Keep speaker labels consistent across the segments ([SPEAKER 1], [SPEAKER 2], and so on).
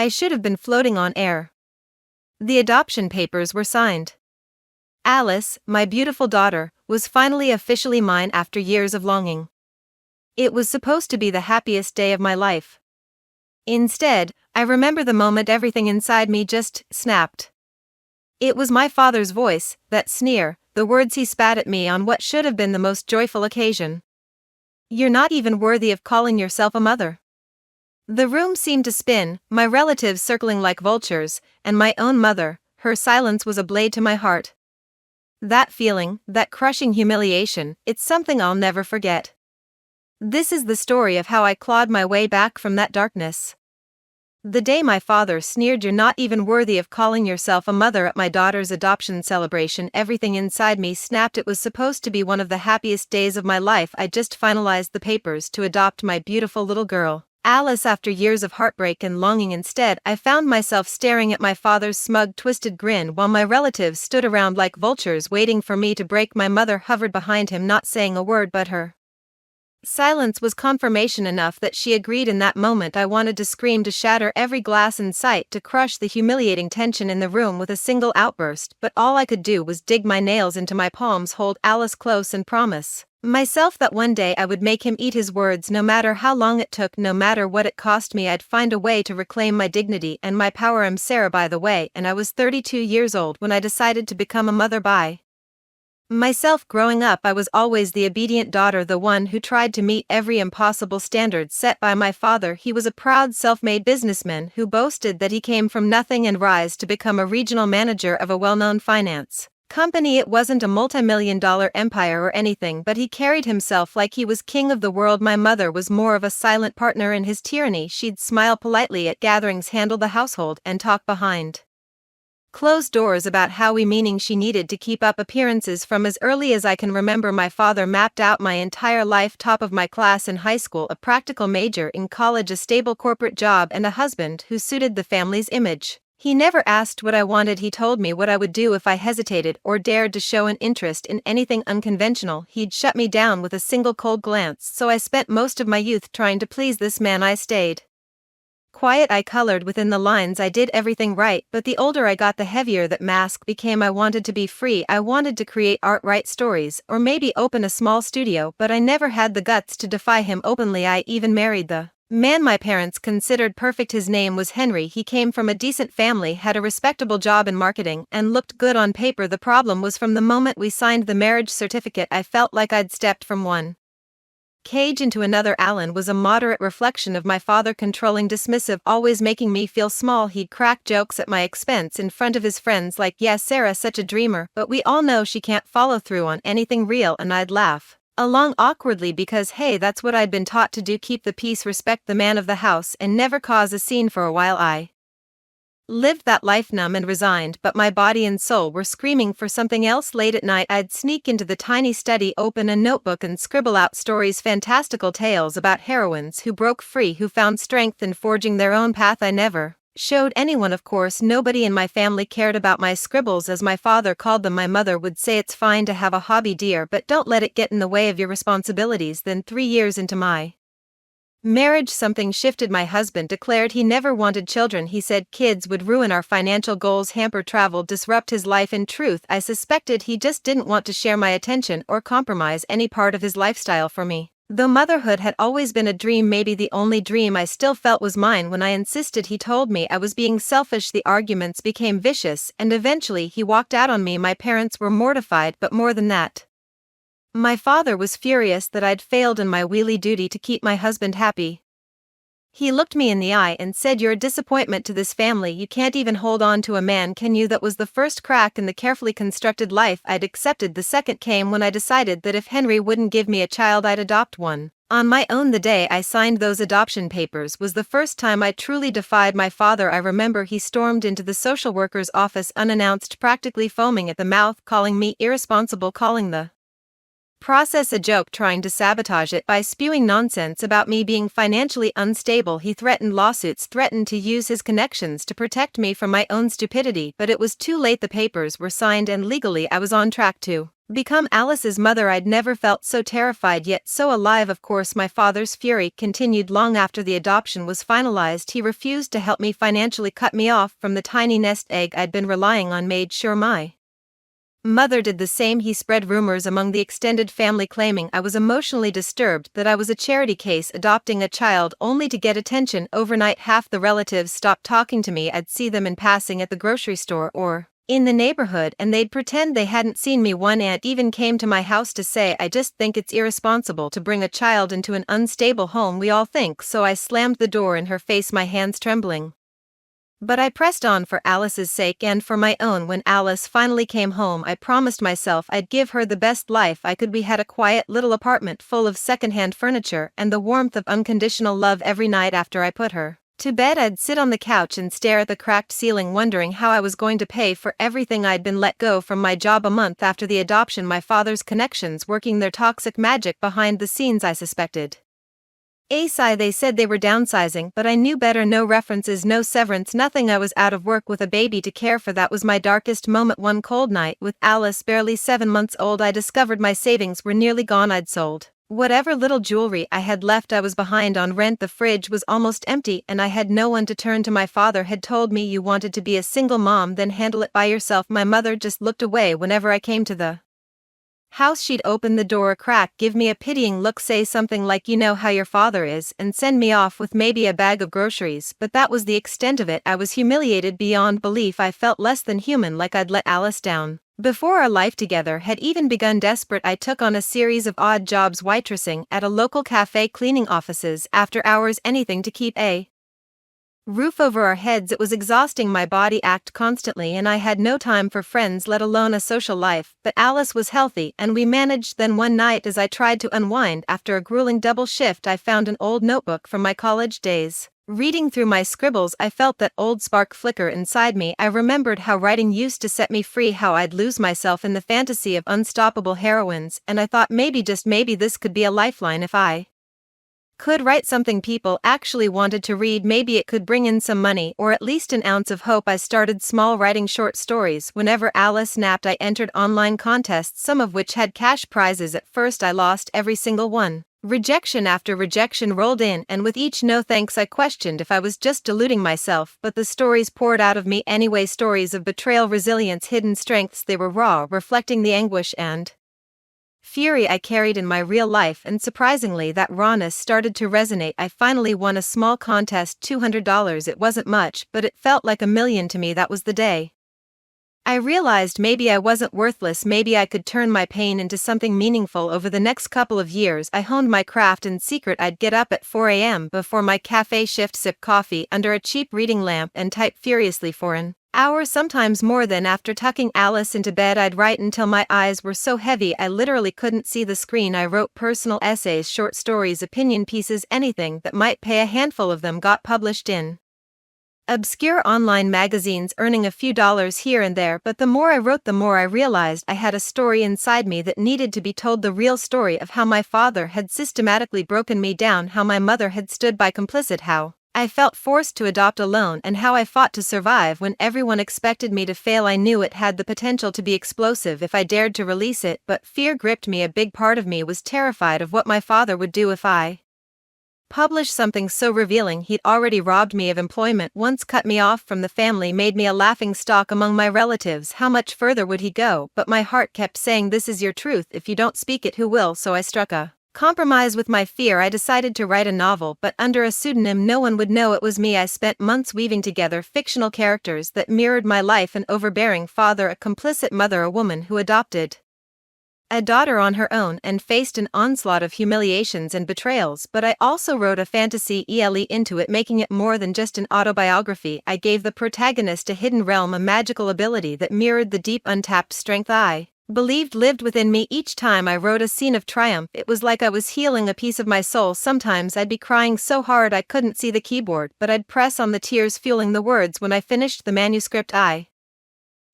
[SPEAKER 1] I should have been floating on air. The adoption papers were signed. Alice, my beautiful daughter, was finally officially mine after years of longing. It was supposed to be the happiest day of my life. Instead, I remember the moment everything inside me just snapped. It was my father's voice, that sneer, the words he spat at me on what should have been the most joyful occasion. "You're not even worthy of calling yourself a mother." The room seemed to spin, my relatives circling like vultures, and my own mother, her silence was a blade to my heart. That feeling, that crushing humiliation, it's something I'll never forget. This is the story of how I clawed my way back from that darkness. The day my father sneered, "You're not even worthy of calling yourself a mother," at my daughter's adoption celebration, everything inside me snapped. It was supposed to be one of the happiest days of my life. I just finalized the papers to adopt my beautiful little girl, Alice. After years of heartbreak and longing, instead, I found myself staring at my father's smug, twisted grin while my relatives stood around like vultures waiting for me to break. My mother hovered behind him, not saying a word, but her silence was confirmation enough that she agreed. In that moment I wanted to scream, to shatter every glass in sight, to crush the humiliating tension in the room with a single outburst, but all I could do was dig my nails into my palms, hold Alice close, and promise myself that one day I would make him eat his words. No matter how long it took, no matter what it cost me, I'd find a way to reclaim my dignity and my power. I'm Sarah, by the way, and I was 32 years old when I decided to become a mother by myself. Growing up, I was always the obedient daughter, the one who tried to meet every impossible standard set by my father. He was a proud self-made businessman who boasted that he came from nothing and rise to become a regional manager of a well-known finance company. It wasn't a multi-million-dollar empire or anything, but he carried himself like he was king of the world. My mother was more of a silent partner in his tyranny. She'd smile politely at gatherings, handle the household, and talk behind closed doors about how meaning she needed to keep up appearances. From as early as I can remember, my father mapped out my entire life: top of my class in high school, a practical major in college, a stable corporate job, and a husband who suited the family's image. He never asked what I wanted. He told me what I would do if I hesitated or dared to show an interest in anything unconventional. He'd shut me down with a single cold glance. So I spent most of my youth trying to please this man. I stayed quiet, I colored within the lines, I did everything right, but the older I got, the heavier that mask became. I wanted to be free. I wanted to create art, write stories, or maybe open a small studio, but I never had the guts to defy him openly. I even married the man my parents considered perfect. His name was Henry. He came from a decent family, had a respectable job in marketing, and looked good on paper. The problem was, from the moment we signed the marriage certificate, I felt like I'd stepped from one cage into another. Alan was a moderate reflection of my father, controlling, dismissive, always making me feel small. He'd crack jokes at my expense in front of his friends like, "Yeah, Sarah, such a dreamer, but we all know she can't follow through on anything real," and I'd laugh along awkwardly because, hey, that's what I'd been taught to do: keep the peace, respect the man of the house, and never cause a scene. For a while I lived that life, numb and resigned, but my body and soul were screaming for something else. Late at night, I'd sneak into the tiny study, open a notebook, and scribble out stories, fantastical tales about heroines who broke free, who found strength in forging their own path. I never showed anyone, of course. Nobody in my family cared about my scribbles, as my father called them. My mother would say, "It's fine to have a hobby, dear, but don't let it get in the way of your responsibilities." Then 3 years into my marriage, something shifted. My husband declared he never wanted children. He said kids would ruin our financial goals, hamper travel, disrupt his life. In truth, I suspected he just didn't want to share my attention or compromise any part of his lifestyle for me. Though motherhood had always been a dream, maybe the only dream I still felt was mine. When I insisted, he told me I was being selfish. The arguments became vicious, and eventually he walked out on me. My parents were mortified, but more than that, my father was furious that I'd failed in my wheelie duty to keep my husband happy. He looked me in the eye and said, "You're a disappointment to this family. You can't even hold on to a man, can you?" That was the first crack in the carefully constructed life I'd accepted. The second came when I decided that if Henry wouldn't give me a child, I'd adopt one on my own. The day I signed those adoption papers was the first time I truly defied my father. I remember he stormed into the social worker's office unannounced, practically foaming at the mouth, calling me irresponsible, calling the process a joke, trying to sabotage it by spewing nonsense about me being financially unstable. He threatened lawsuits, threatened to use his connections to protect me from my own stupidity, but it was too late. The papers were signed and legally I was on track to Become Alice's mother. I'd never felt so terrified yet so alive. Of course, my father's fury continued long after the adoption was finalized. He refused to help me financially, cut me off from the tiny nest egg I'd been relying on, made sure my mother did the same. He spread rumors among the extended family claiming I was emotionally disturbed, that I was a charity case adopting a child only to get attention. Overnight, half the relatives stopped talking to me. I'd see them in passing at the grocery store or in the neighborhood, and they'd pretend they hadn't seen me. One aunt even came to my house to say, "I just think it's irresponsible to bring a child into an unstable home. We all think so." I slammed the door in her face, my hands trembling. But I pressed on for Alice's sake and for my own. When Alice finally came home, I promised myself I'd give her the best life I could. We had a quiet little apartment full of secondhand furniture and the warmth of unconditional love. Every night after I put her to bed, I'd sit on the couch and stare at the cracked ceiling, wondering how I was going to pay for everything. I'd been let go from my job a month after the adoption, my father's connections working their toxic magic behind the scenes. I suspected a sigh. They said they were downsizing, but I knew better. No references, no severance, nothing. I was out of work with a baby to care for. That was my darkest moment. One cold night, with Alice barely 7 months old, I discovered my savings were nearly gone. I'd sold whatever little jewelry I had left. I was behind on rent. The fridge was almost empty, and I had no one to turn to. My father had told me, "You wanted to be a single mom, then handle it by yourself." My mother just looked away whenever I came to the house. She'd open the door a crack, give me a pitying look, say something like, "You know how your father is," and send me off with maybe a bag of groceries. But that was the extent of it. I was humiliated beyond belief. I felt less than human, like I'd let Alice down before our life together had even begun. Desperate, I took on a series of odd jobs: waitressing at a local cafe, cleaning offices after hours, anything to keep a roof over our heads. It was exhausting. My body ached constantly, and I had no time for friends, let alone a social life. But Alice was healthy, and we managed. Then one night, as I tried to unwind after a grueling double shift, I found an old notebook from my college days. Reading through my scribbles, I felt that old spark flicker inside me. I remembered how writing used to set me free, how I'd lose myself in the fantasy of unstoppable heroines, and I thought, maybe, just maybe, this could be a lifeline. If I could write something people actually wanted to read, maybe it could bring in some money, or at least an ounce of hope. I started small, writing short stories. Whenever Alice napped, I entered online contests, some of which had cash prizes. At first I lost every single one. Rejection after rejection rolled in, and with each no thanks, I questioned if I was just deluding myself. But the stories poured out of me anyway, stories of betrayal, resilience, hidden strengths. They were raw, reflecting the anguish and fury I carried in my real life, and surprisingly, that rawness started to resonate. I finally won a small contest, $200. It wasn't much, but it felt like $1,000,000 to me. That was the day I realized maybe I wasn't worthless, maybe I could turn my pain into something meaningful. Over the next couple of years, I honed my craft. In secret, I'd get up at 4 a.m. before my cafe shift, sip coffee under a cheap reading lamp, and type furiously for an hour, sometimes more. Then, after tucking Alice into bed, I'd write until my eyes were so heavy I literally couldn't see the screen. I wrote personal essays, short stories, opinion pieces, anything that might pay. A handful of them got published in obscure online magazines, earning a few dollars here and there. But the more I wrote, the more I realized I had a story inside me that needed to be told. The real story of how my father had systematically broken me down, how my mother had stood by complicit, how I felt forced to adopt alone, and how I fought to survive when everyone expected me to fail. I knew it had the potential to be explosive if I dared to release it, but fear gripped me. A big part of me was terrified of what my father would do if I published something so revealing. He'd already robbed me of employment, once cut me off from the family, made me a laughingstock among my relatives. How much further would he go? But my heart kept saying, "This is your truth. If you don't speak it, who will?" So I struck a compromise with my fear. I decided to write a novel, but under a pseudonym. No one would know it was me. I spent months weaving together fictional characters that mirrored my life: an overbearing father, a complicit mother, a woman who adopted a daughter on her own and faced an onslaught of humiliations and betrayals. But I also wrote a fantasy ele into it, making it more than just an autobiography. I gave the protagonist a hidden realm, a magical ability that mirrored the deep, untapped strength I believed lived within me. Each time I wrote a scene of triumph, it was like I was healing a piece of my soul. Sometimes I'd be crying so hard I couldn't see the keyboard, but I'd press on, the tears fueling the words. When I finished the manuscript, I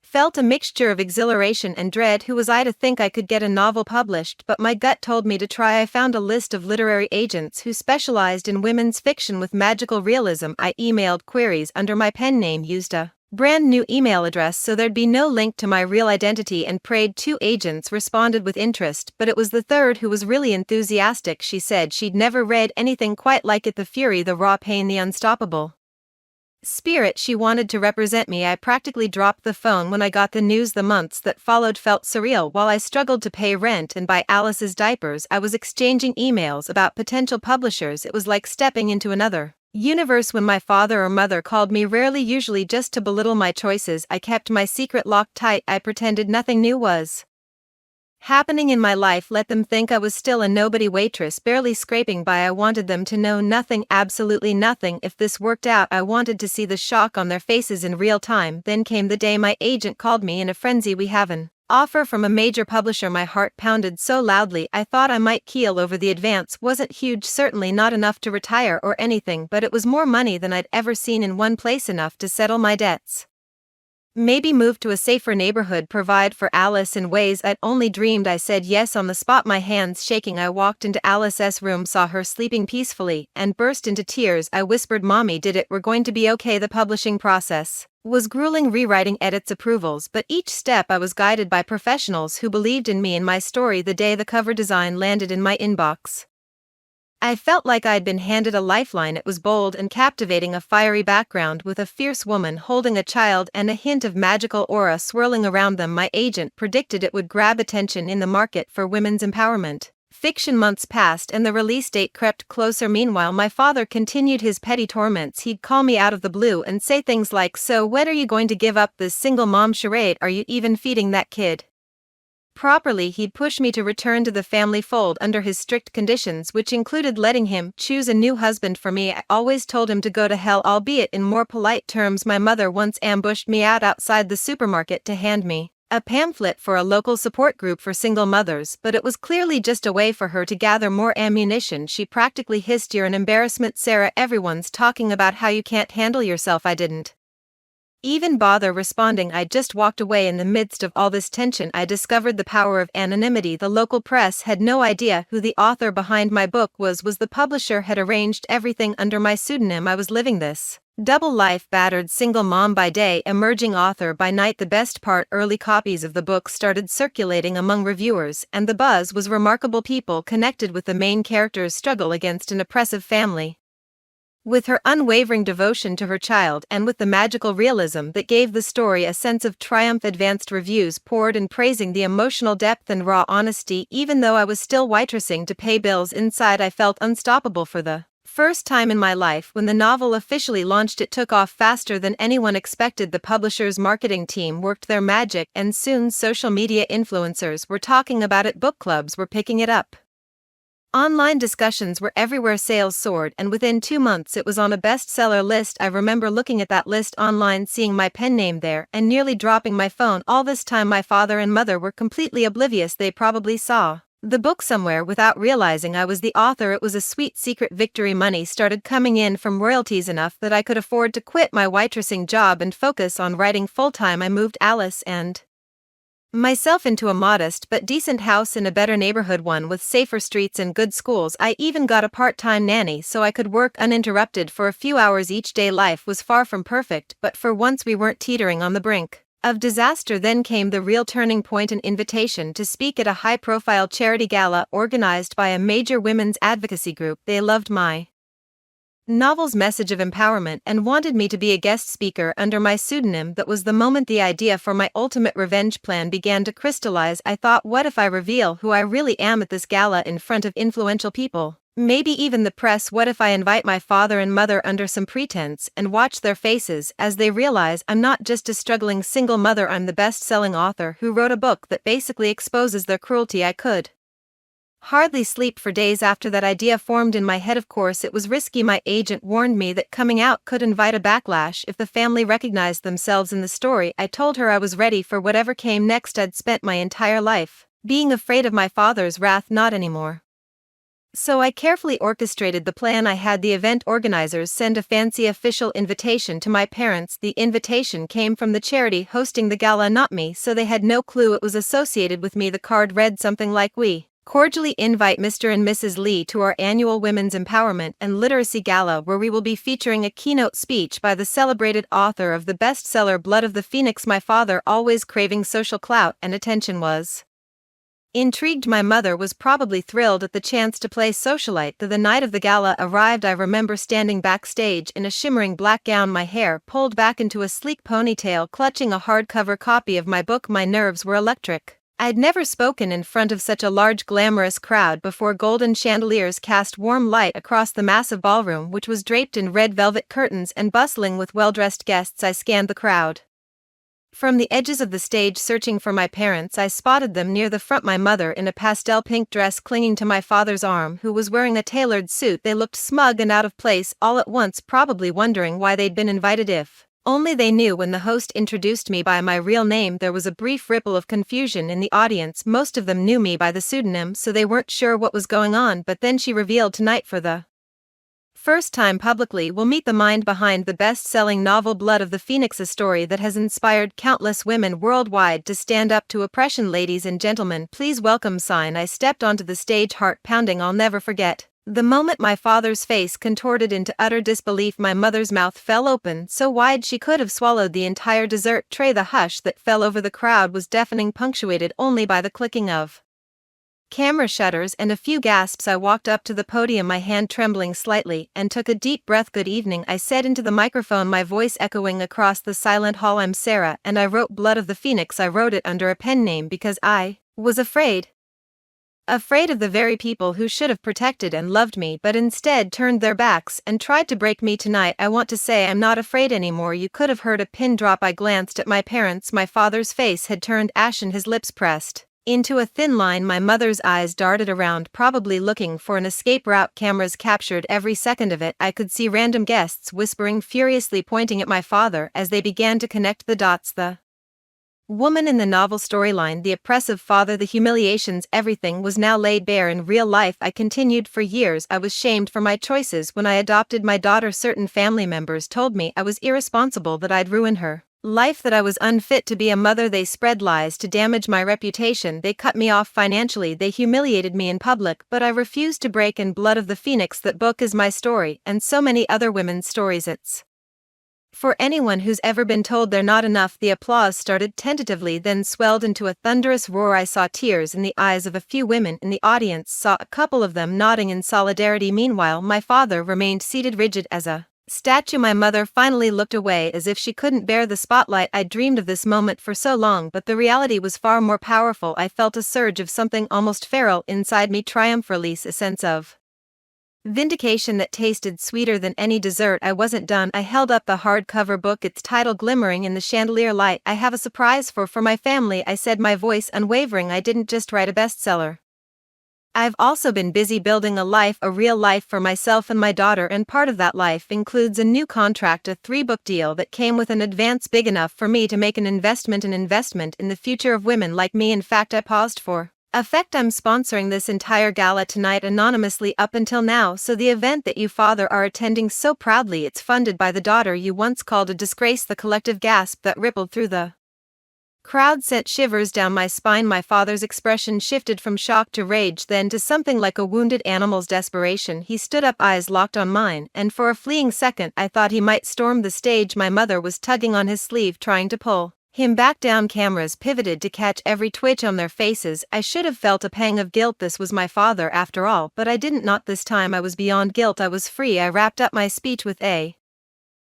[SPEAKER 1] felt a mixture of exhilaration and dread. Who was I to think I could get a novel published? But my gut told me to try. I found a list of literary agents who specialized in women's fiction with magical realism. I emailed queries under my pen name, used a brand new email address so there'd be no link to my real identity, and prayed. 2 agents responded with interest, but it was the third who was really enthusiastic. She said she'd never read anything quite like it. The fury, the raw pain, the unstoppable spirit. She wanted to represent me. I practically dropped the phone when I got the news. The months that followed felt surreal. While I struggled to pay rent and buy Alice's diapers, I was exchanging emails about potential publishers. It was like stepping into another universe. When my father or mother called me, rarely, usually just to belittle my choices, I kept my secret locked tight. I pretended nothing new was happening in my life. Let them think I was still a nobody waitress, barely scraping by. I wanted them to know nothing, absolutely nothing. If this worked out, I wanted to see the shock on their faces in real time. Then came the day my agent called me in a frenzy. "We have an offer from a major publisher." My heart pounded so loudly I thought I might keel over. The advance wasn't huge, certainly not enough to retire or anything, but it was more money than I'd ever seen in one place, enough to settle my debts, maybe move to a safer neighborhood, provide for Alice in ways I'd only dreamed. I said yes on the spot, my hands shaking. I walked into Alice's room, saw her sleeping peacefully, and burst into tears. I whispered, "Mommy, did it? We're going to be okay." The publishing process was grueling, rewriting, edits, approvals, but each step I was guided by professionals who believed in me and my story. The day the cover design landed in my inbox, I felt like I'd been handed a lifeline. It was bold and captivating, a fiery background with a fierce woman holding a child and a hint of magical aura swirling around them. My agent predicted it would grab attention in the market for women's empowerment fiction. Months passed and the release date crept closer. Meanwhile, my father continued his petty torments. He'd call me out of the blue and say things like, "So when are you going to give up this single mom charade? Are you even feeding that kid properly?" He'd push me to return to the family fold under his strict conditions, which included letting him choose a new husband for me. I always told him to go to hell, albeit in more polite terms. My mother once ambushed me outside the supermarket to hand me a pamphlet for a local support group for single mothers, but it was clearly just a way for her to gather more ammunition. She practically hissed, "You're an embarrassment, Sarah. Everyone's talking about how you can't handle yourself." I didn't even bother responding. I just walked away. In the midst of all this tension, I discovered the power of anonymity. The local press had no idea who the author behind my book was. The publisher had arranged everything under my pseudonym. I was living this double life, battered single mom by day, emerging author by night. The best part, early copies of the book started circulating among reviewers, and the buzz was remarkable. People connected with the main character's struggle against an oppressive family, with her unwavering devotion to her child, and with the magical realism that gave the story a sense of triumph. Advanced reviews poured in, praising the emotional depth and raw honesty. Even though I was still waitressing to pay bills, inside I felt unstoppable. For the first time in my life, when the novel officially launched, it took off faster than anyone expected. The publisher's marketing team worked their magic, and soon social media influencers were talking about it. Book clubs were picking it up. Online discussions were everywhere. Sales soared, and within 2 months it was on a bestseller list. I remember looking at that list online, seeing my pen name there, and nearly dropping my phone. All this time my father and mother were completely oblivious. They probably saw the book somewhere without realizing I was the author. It was a sweet secret victory. Money started coming in from royalties, enough that I could afford to quit my waitressing job and focus on writing full-time. I moved Alice and myself into a modest but decent house in a better neighborhood, one with safer streets and good schools. I even got a part-time nanny so I could work uninterrupted for a few hours each day. Life was far from perfect, but for once we weren't teetering on the brink of disaster. Then came the real turning point, an invitation to speak at a high-profile charity gala organized by a major women's advocacy group. They loved my novel's message of empowerment and wanted me to be a guest speaker under my pseudonym. That was the moment the idea for my ultimate revenge plan began to crystallize. I thought, what if I reveal who I really am at this gala in front of influential people, maybe even the press? What if I invite my father and mother under some pretense and watch their faces as they realize I'm not just a struggling single mother, I'm the best-selling author who wrote a book that basically exposes their cruelty? I could hardly sleep for days after that idea formed in my head. Of course, it was risky. My agent warned me that coming out could invite a backlash if the family recognized themselves in the story. I told her I was ready for whatever came next. I'd spent my entire life being afraid of my father's wrath, not anymore. So I carefully orchestrated the plan. I had the event organizers send a fancy official invitation to my parents. The invitation came from the charity hosting the gala, not me, so they had no clue it was associated with me. The card read something like, "We Cordially invite Mr. and Mrs. Lee to our annual Women's Empowerment and Literacy Gala, where we will be featuring a keynote speech by the celebrated author of the bestseller Blood of the Phoenix. My father, always craving social clout and attention, was intrigued. My mother was probably thrilled at the chance to play socialite. The night of the gala arrived, I remember standing backstage in a shimmering black gown, my hair pulled back into a sleek ponytail, clutching a hardcover copy of my book. My nerves were electric. I'd never spoken in front of such a large, glamorous crowd before. Golden chandeliers cast warm light across the massive ballroom, which was draped in red velvet curtains and bustling with well-dressed guests. I scanned the crowd from the edges of the stage, searching for my parents. I spotted them near the front, my mother in a pastel pink dress clinging to my father's arm, who was wearing a tailored suit. They looked smug and out of place all at once, probably wondering why they'd been invited if only they knew. When the host introduced me by my real name, there was a brief ripple of confusion in the audience. Most of them knew me by the pseudonym, so they weren't sure what was going on. But then she revealed, tonight, for the first time publicly, we'll meet the mind behind the best-selling novel Blood of the Phoenix, a story that has inspired countless women worldwide to stand up to oppression. Ladies and gentlemen, please welcome Sign. I stepped onto the stage, heart pounding. I'll never forget the moment my father's face contorted into utter disbelief. My mother's mouth fell open, so wide she could have swallowed the entire dessert tray. The hush that fell over the crowd was deafening, punctuated only by the clicking of camera shutters and a few gasps. I walked up to the podium, my hand trembling slightly, and took a deep breath. Good evening, I said into the microphone, my voice echoing across the silent hall. I'm Sarah, and I wrote Blood of the Phoenix. I wrote it under a pen name because I was afraid of the very people who should have protected and loved me, but instead turned their backs and tried to break me. Tonight, I want to say I'm not afraid anymore. You could have heard a pin drop. I glanced at my parents. My father's face had turned ashen, his lips pressed into a thin line. My mother's eyes darted around, probably looking for an escape route. Cameras captured every second of it. I could see random guests whispering furiously, pointing at my father as they began to connect the dots. The woman in the novel storyline, the oppressive father, the humiliations, everything was now laid bare in real life. I continued, for years I was shamed for my choices when I adopted my daughter. Certain family members told me I was irresponsible, that I'd ruin her life, that I was unfit to be a mother. They spread lies to damage my reputation. They cut me off financially. They humiliated me in public, but I refused to break. In Blood of the Phoenix, that book is my story, and so many other women's stories. It's for anyone who's ever been told they're not enough. The applause started tentatively, then swelled into a thunderous roar. I saw tears in the eyes of a few women in the audience, saw a couple of them nodding in solidarity. Meanwhile, my father remained seated, rigid as a statue. My mother finally looked away, as if she couldn't bear the spotlight. I'd dreamed of this moment for so long, but the reality was far more powerful. I felt a surge of something almost feral inside me, triumph, release, a sense of vindication that tasted sweeter than any dessert. I wasn't done. I held up the hardcover book, its title glimmering in the chandelier light. I have a surprise for my family, I said, my voice unwavering. I didn't just write a bestseller. I've also been busy building a life, a real life, for myself and my daughter, and part of that life includes a new contract, a 3-book deal that came with an advance big enough for me to make an investment in the future of women like me. In fact, I paused for effect. I'm sponsoring this entire gala tonight anonymously up until now, so the event that you, father, are attending so proudly, it's funded by the daughter you once called a disgrace. The collective gasp that rippled through the crowd sent shivers down my spine. My father's expression shifted from shock to rage, then to something like a wounded animal's desperation. He stood up, eyes locked on mine, and for a fleeting second I thought he might storm the stage. My mother was tugging on his sleeve, trying to pull him back down. Cameras pivoted to catch every twitch on their faces. I should have felt a pang of guilt. This was my father after all, but I didn't. Not this time. I was beyond guilt. I was free. I wrapped up my speech with a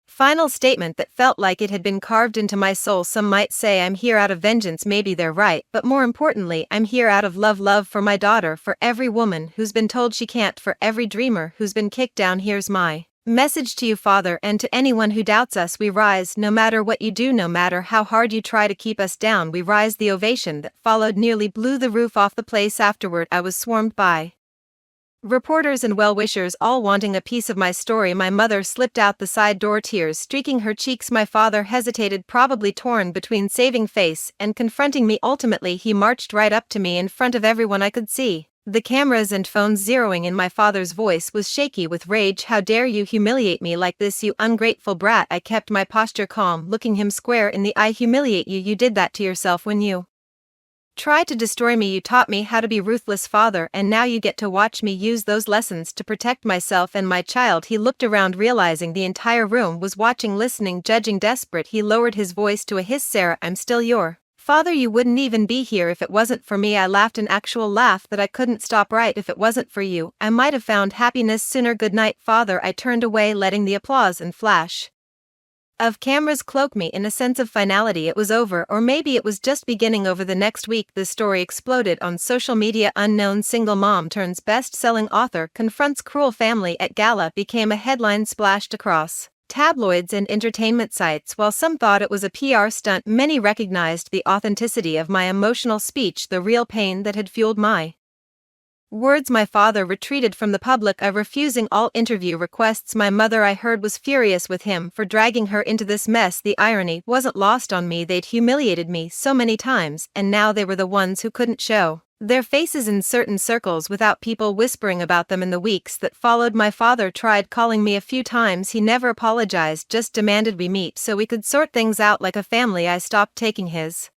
[SPEAKER 1] final statement that felt like it had been carved into my soul. Some might say I'm here out of vengeance. Maybe they're right, but more importantly, I'm here out of love. Love for my daughter, for every woman who's been told she can't, for every dreamer who's been kicked down. Here's my message to you, father, and to anyone who doubts us. We rise. No matter what you do, no matter how hard you try to keep us down, we rise. The ovation that followed nearly blew the roof off the place. Afterward, I was swarmed by reporters and well-wishers, all wanting a piece of my story. My mother slipped out the side door, tears streaking her cheeks. My father hesitated, probably torn between saving face and confronting me. Ultimately, he marched right up to me in front of everyone. I could see the cameras and phones zeroing in. My father's voice was shaky with rage. How dare you humiliate me like this, you ungrateful brat. I kept my posture calm, looking him square in the eye. Humiliate you? You did that to yourself when you tried to destroy me. You taught me how to be ruthless, father, and now you get to watch me use those lessons to protect myself and my child." He looked around, realizing the entire room was watching, listening, judging. Desperate, he lowered his voice to a hiss. "Sarah, I'm still your father. You wouldn't even be here if it wasn't for me." I laughed, an actual laugh that I couldn't stop. "Right, if it wasn't for you, I might have found happiness sooner. Good night, father." I turned away, letting the applause and flash of cameras cloak me in a sense of finality. It was over, or maybe it was just beginning. Over the next week, the story exploded on social media. Unknown single mom turns best-selling author confronts cruel family at gala became a headline splashed across tabloids and entertainment sites. While some thought it was a PR stunt, many recognized the authenticity of my emotional speech, the real pain that had fueled my words. My father retreated from the public, refusing all interview requests. My mother, I heard, was furious with him for dragging her into this mess. The irony wasn't lost on me. They'd humiliated me so many times, and now they were the ones who couldn't show their faces in certain circles without people whispering about them. In the weeks that followed, my father tried calling me a few times. He never apologized, just demanded we meet so we could sort things out like a family. I stopped taking his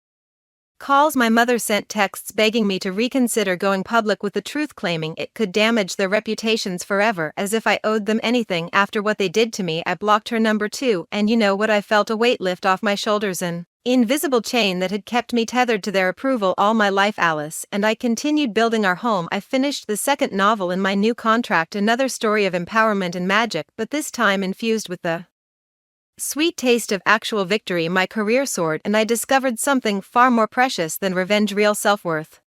[SPEAKER 1] calls. My mother sent texts begging me to reconsider going public with the truth, claiming it could damage their reputations forever, as if I owed them anything after what they did to me. I blocked her number too, and you know what? I felt a weight lift off my shoulders, an invisible chain that had kept me tethered to their approval all my life. Alice and I continued building our home. I finished the second novel in my new contract, another story of empowerment and magic, but this time infused with the sweet taste of actual victory. My career soared, and I discovered something far more precious than revenge: real self-worth.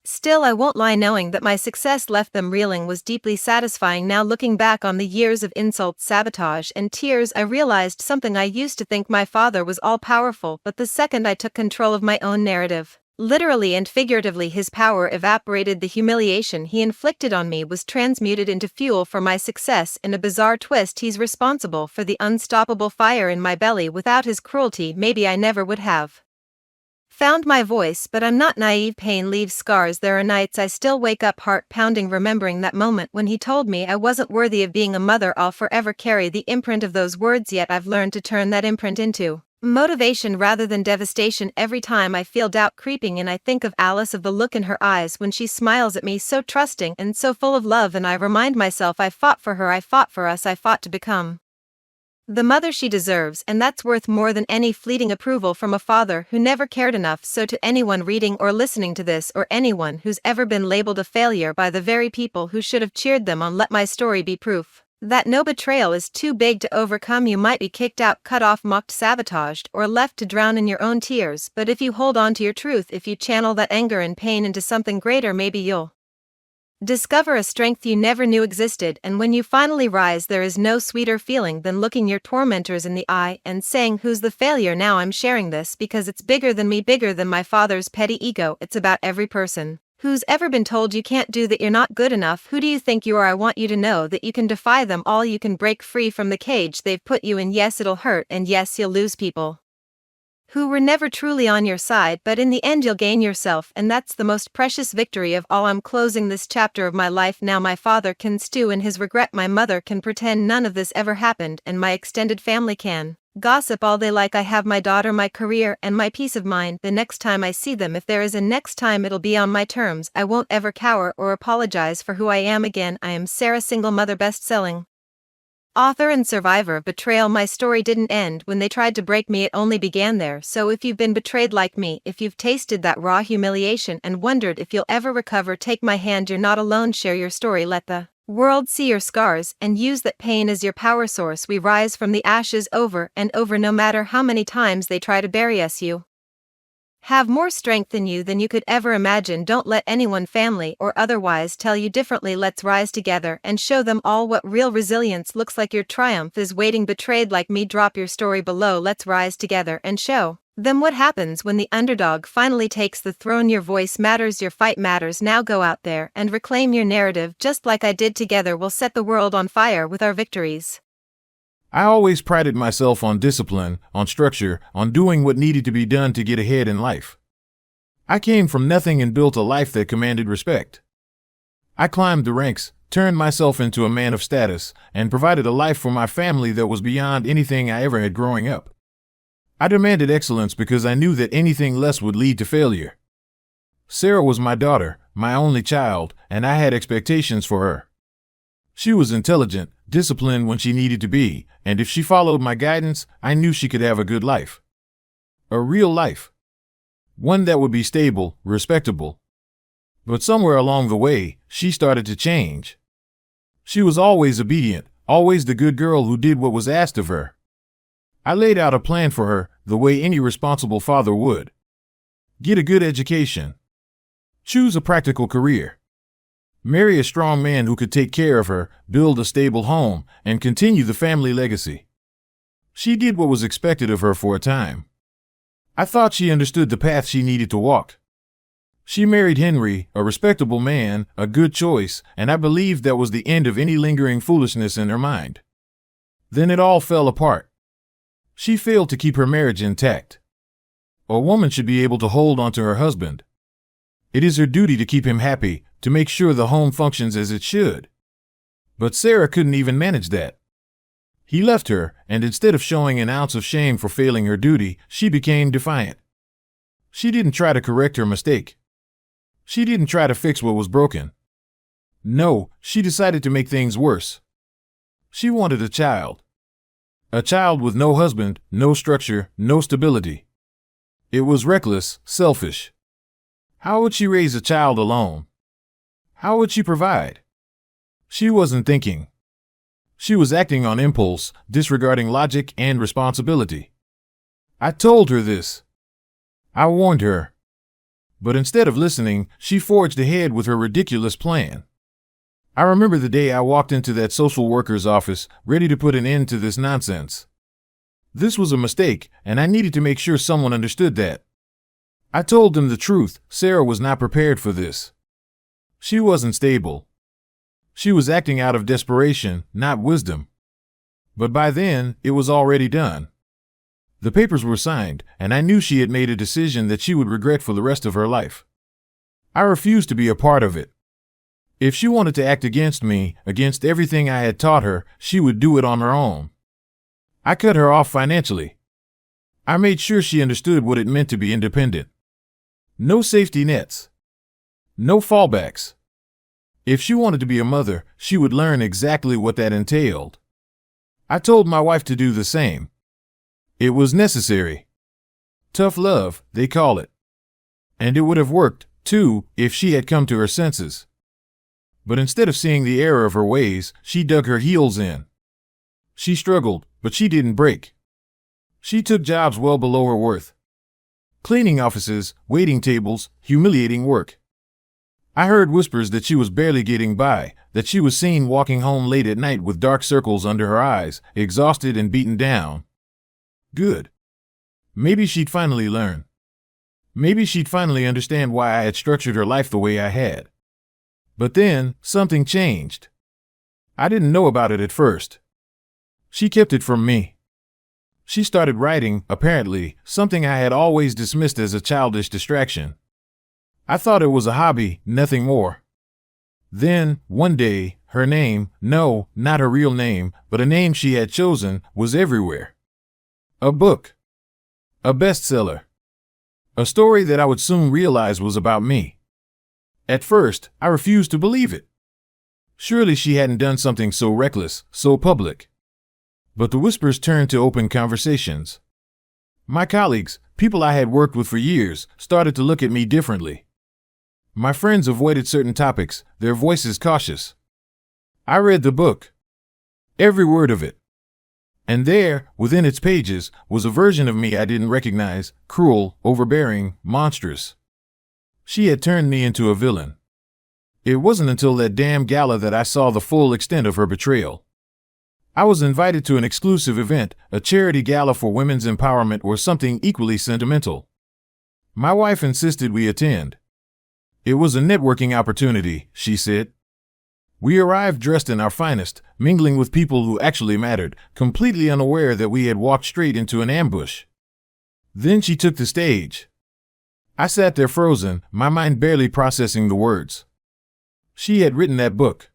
[SPEAKER 1] Still, I won't lie, knowing that my success left them reeling was deeply satisfying. Now, looking back on the years of insults, sabotage, and tears, I realized something. I used to think my father was all-powerful, but the second I took control of my own narrative, literally and figuratively, his power evaporated. The humiliation he inflicted on me was transmuted into fuel for my success. In a bizarre twist, he's responsible for the unstoppable fire in my belly. Without his cruelty, maybe I never would have found my voice, but I'm not naive. Pain leaves scars. There are nights I still wake up heart pounding, remembering that moment when he told me I wasn't worthy of being a mother. I'll forever carry the imprint of those words, yet I've learned to turn that imprint into motivation rather than devastation. Every time I feel doubt creeping in, I think of Alice, of the look in her eyes when she smiles at me, so trusting and so full of love, and I remind myself I fought for her, I fought for us, I fought to become the mother she deserves, and that's worth more than any fleeting approval from a father who never cared enough. So to anyone reading or listening to this, or anyone who's ever been labeled a failure by the very people who should have cheered them on, let my story be proof that no betrayal is too big to overcome. You might be kicked out, cut off, mocked, sabotaged, or left to drown in your own tears, but if you hold on to your truth, if you channel that anger and pain into something greater, maybe you'll discover a strength you never knew existed. And when you finally rise, there is no sweeter feeling than looking your tormentors in the eye and saying, "Who's the failure now?" I'm sharing this because it's bigger than me, bigger than my father's petty ego. It's about every person who's ever been told you can't do, that you're not good enough. Who do you think you are? I want you to know that you can defy them all. You can break free from the cage they've put you in. Yes, it'll hurt, and yes, you'll lose people who were never truly on your side, but in the end you'll gain yourself, and that's the most precious victory of all. I'm closing this chapter of my life now. My father can stew in his regret, my mother can pretend none of this ever happened, and my extended family can gossip all they like. I have my daughter, my career, and my peace of mind. The next time I see them, if there is a next time, it'll be on my terms. I won't ever cower or apologize for who I am again. I am Sarah, single mother, best-selling author and survivor of betrayal. My story didn't end when they tried to break me, it only began there. So if you've been betrayed like me, if you've tasted that raw humiliation and wondered if you'll ever recover, take my hand. You're not alone. Share your story. Let the world see your scars, and use that pain as your power source. We rise from the ashes over and over. No matter how many times they try to bury us, you have more strength in you than you could ever imagine. Don't let anyone, family or otherwise, tell you differently. Let's rise together and show them all what real resilience looks like. Your triumph is waiting. Betrayed like me, drop your story below. Let's rise together and show them what happens when the underdog finally takes the throne. Your voice matters, your fight matters. Now go out there and reclaim your narrative, just like I did. Together we'll set the world on fire with our victories.
[SPEAKER 2] I always prided myself on discipline, on structure, on doing what needed to be done to get ahead in life. I came from nothing and built a life that commanded respect. I climbed the ranks, turned myself into a man of status, and provided a life for my family that was beyond anything I ever had growing up. I demanded excellence because I knew that anything less would lead to failure. Sarah was my daughter, my only child, and I had expectations for her. She was intelligent, disciplined when she needed to be, and if she followed my guidance, I knew she could have a good life. A real life. One that would be stable, respectable. But somewhere along the way, she started to change. She was always obedient, always the good girl who did what was asked of her. I laid out a plan for her, the way any responsible father would. Get a good education. Choose a practical career. Marry a strong man who could take care of her, build a stable home, and continue the family legacy. She did what was expected of her for a time. I thought she understood the path she needed to walk. She married Henry, a respectable man, a good choice, and I believed that was the end of any lingering foolishness in her mind. Then it all fell apart. She failed to keep her marriage intact. A woman should be able to hold on to her husband. It is her duty to keep him happy, to make sure the home functions as it should. But Sarah couldn't even manage that. He left her, and instead of showing an ounce of shame for failing her duty, she became defiant. She didn't try to correct her mistake. She didn't try to fix what was broken. No, she decided to make things worse. She wanted a child. A child with no husband, no structure, no stability. It was reckless, selfish. How would she raise a child alone? How would she provide? She wasn't thinking. She was acting on impulse, disregarding logic and responsibility. I told her this. I warned her. But instead of listening, she forged ahead with her ridiculous plan. I remember the day I walked into that social worker's office, ready to put an end to this nonsense. This was a mistake, and I needed to make sure someone understood that. I told them the truth. Sarah was not prepared for this. She wasn't stable. She was acting out of desperation, not wisdom. But by then, it was already done. The papers were signed, and I knew she had made a decision that she would regret for the rest of her life. I refused to be a part of it. If she wanted to act against me, against everything I had taught her, she would do it on her own. I cut her off financially. I made sure she understood what it meant to be independent. No safety nets. No fallbacks. If she wanted to be a mother, she would learn exactly what that entailed. I told my wife to do the same. It was necessary. Tough love, they call it. And it would have worked, too, if she had come to her senses. But instead of seeing the error of her ways, she dug her heels in. She struggled, but she didn't break. She took jobs well below her worth. Cleaning offices, waiting tables, humiliating work. I heard whispers that she was barely getting by, that she was seen walking home late at night with dark circles under her eyes, exhausted and beaten down. Good. Maybe she'd finally learn. Maybe she'd finally understand why I had structured her life the way I had. But then, something changed. I didn't know about it at first. She kept it from me. She started writing, apparently, something I had always dismissed as a childish distraction. I thought it was a hobby, nothing more. Then, one day, her name, no, not her real name, but a name she had chosen, was everywhere. A book. A bestseller. A story that I would soon realize was about me. At first, I refused to believe it. Surely she hadn't done something so reckless, so public. But the whispers turned to open conversations. My colleagues, people I had worked with for years, started to look at me differently. My friends avoided certain topics, their voices cautious. I read the book. Every word of it. And there, within its pages, was a version of me I didn't recognize, cruel, overbearing, monstrous. She had turned me into a villain. It wasn't until that damn gala that I saw the full extent of her betrayal. I was invited to an exclusive event, a charity gala for women's empowerment or something equally sentimental. My wife insisted we attend. It was a networking opportunity, she said. We arrived dressed in our finest, mingling with people who actually mattered, completely unaware that we had walked straight into an ambush. Then she took the stage. I sat there frozen, my mind barely processing the words. She had written that book.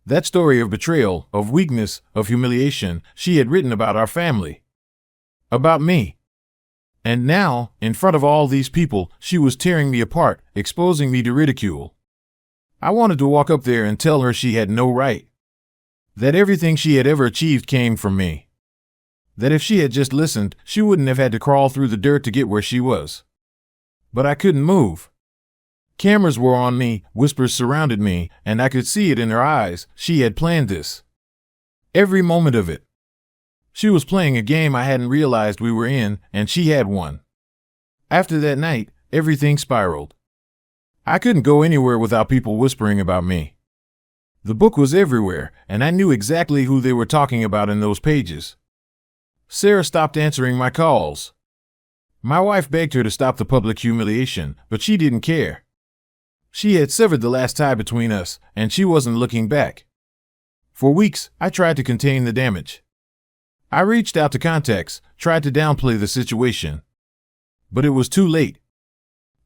[SPEAKER 2] That story of betrayal, of weakness, of humiliation, she had written about our family. About me. And now, in front of all these people, she was tearing me apart, exposing me to ridicule. I wanted to walk up there and tell her she had no right. That everything she had ever achieved came from me. That if she had just listened, she wouldn't have had to crawl through the dirt to get where she was. But I couldn't move. Cameras were on me, whispers surrounded me, and I could see it in her eyes. She had planned this. Every moment of it. She was playing a game I hadn't realized we were in, and she had won. After that night, everything spiraled. I couldn't go anywhere without people whispering about me. The book was everywhere, and I knew exactly who they were talking about in those pages. Sarah stopped answering my calls. My wife begged her to stop the public humiliation, but she didn't care. She had severed the last tie between us, and she wasn't looking back. For weeks, I tried to contain the damage. I reached out to contacts, tried to downplay the situation. But it was too late.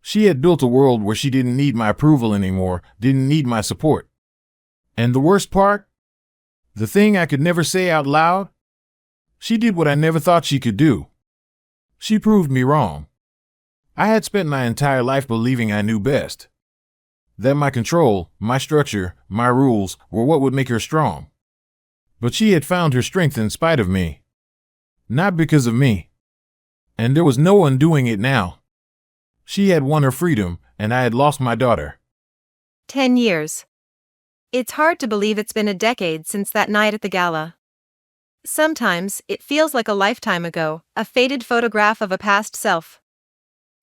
[SPEAKER 2] She had built a world where she didn't need my approval anymore, didn't need my support. And the worst part? The thing I could never say out loud? She did what I never thought she could do. She proved me wrong. I had spent my entire life believing I knew best. That my control, my structure, my rules were what would make her strong. But she had found her strength in spite of me. Not because of me. And there was no undoing it now. She had won her freedom, and I had lost my daughter.
[SPEAKER 1] 10 years. It's hard to believe it's been a decade since that night at the gala. Sometimes, it feels like a lifetime ago, a faded photograph of a past self.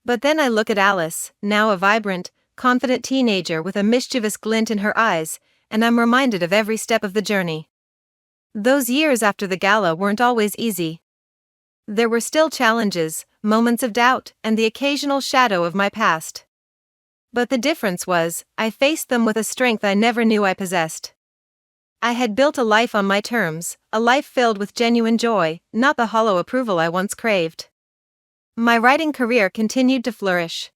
[SPEAKER 1] But then I look at Alice, now a vibrant, confident teenager with a mischievous glint in her eyes, and I'm reminded of every step of the journey. Those years after the gala weren't always easy. There were still challenges, moments of doubt, and the occasional shadow of my past. But the difference was, I faced them with a strength I never knew I possessed. I had built a life on my terms, a life filled with genuine joy, not the hollow approval I once craved. My writing career continued to flourish.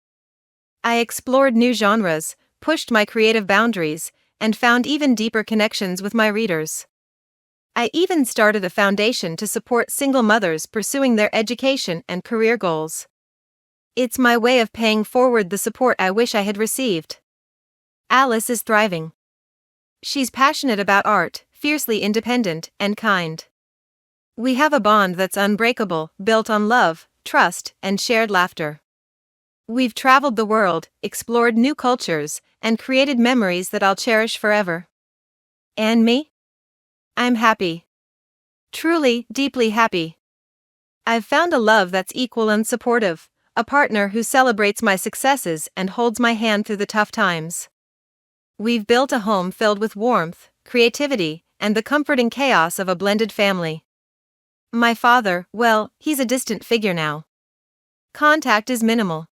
[SPEAKER 1] I explored new genres, pushed my creative boundaries, and found even deeper connections with my readers. I even started a foundation to support single mothers pursuing their education and career goals. It's my way of paying forward the support I wish I had received. Alice is thriving. She's passionate about art, fiercely independent, and kind. We have a bond that's unbreakable, built on love, trust, and shared laughter. We've traveled the world, explored new cultures, and created memories that I'll cherish forever. And me? I'm happy. Truly, deeply happy. I've found a love that's equal and supportive, a partner who celebrates my successes and holds my hand through the tough times. We've built a home filled with warmth, creativity, and the comforting chaos of a blended family. My father, well, he's a distant figure now. Contact is minimal.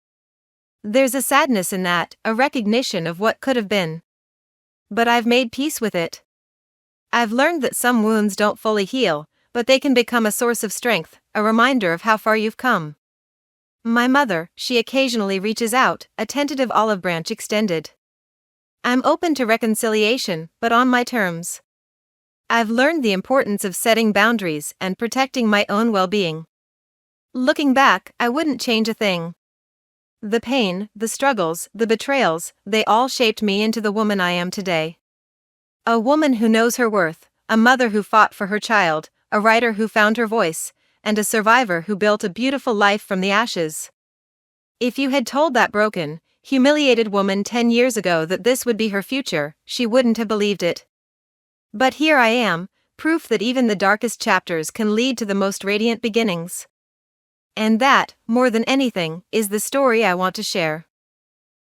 [SPEAKER 1] There's a sadness in that, a recognition of what could have been. But I've made peace with it. I've learned that some wounds don't fully heal, but they can become a source of strength, a reminder of how far you've come. My mother, she occasionally reaches out, a tentative olive branch extended. I'm open to reconciliation, but on my terms. I've learned the importance of setting boundaries and protecting my own well-being. Looking back, I wouldn't change a thing. The pain, the struggles, the betrayals, they all shaped me into the woman I am today. A woman who knows her worth, a mother who fought for her child, a writer who found her voice, and a survivor who built a beautiful life from the ashes. If you had told that broken, humiliated woman 10 years ago that this would be her future, she wouldn't have believed it. But here I am, proof that even the darkest chapters can lead to the most radiant beginnings. And that, more than anything, is the story I want to share.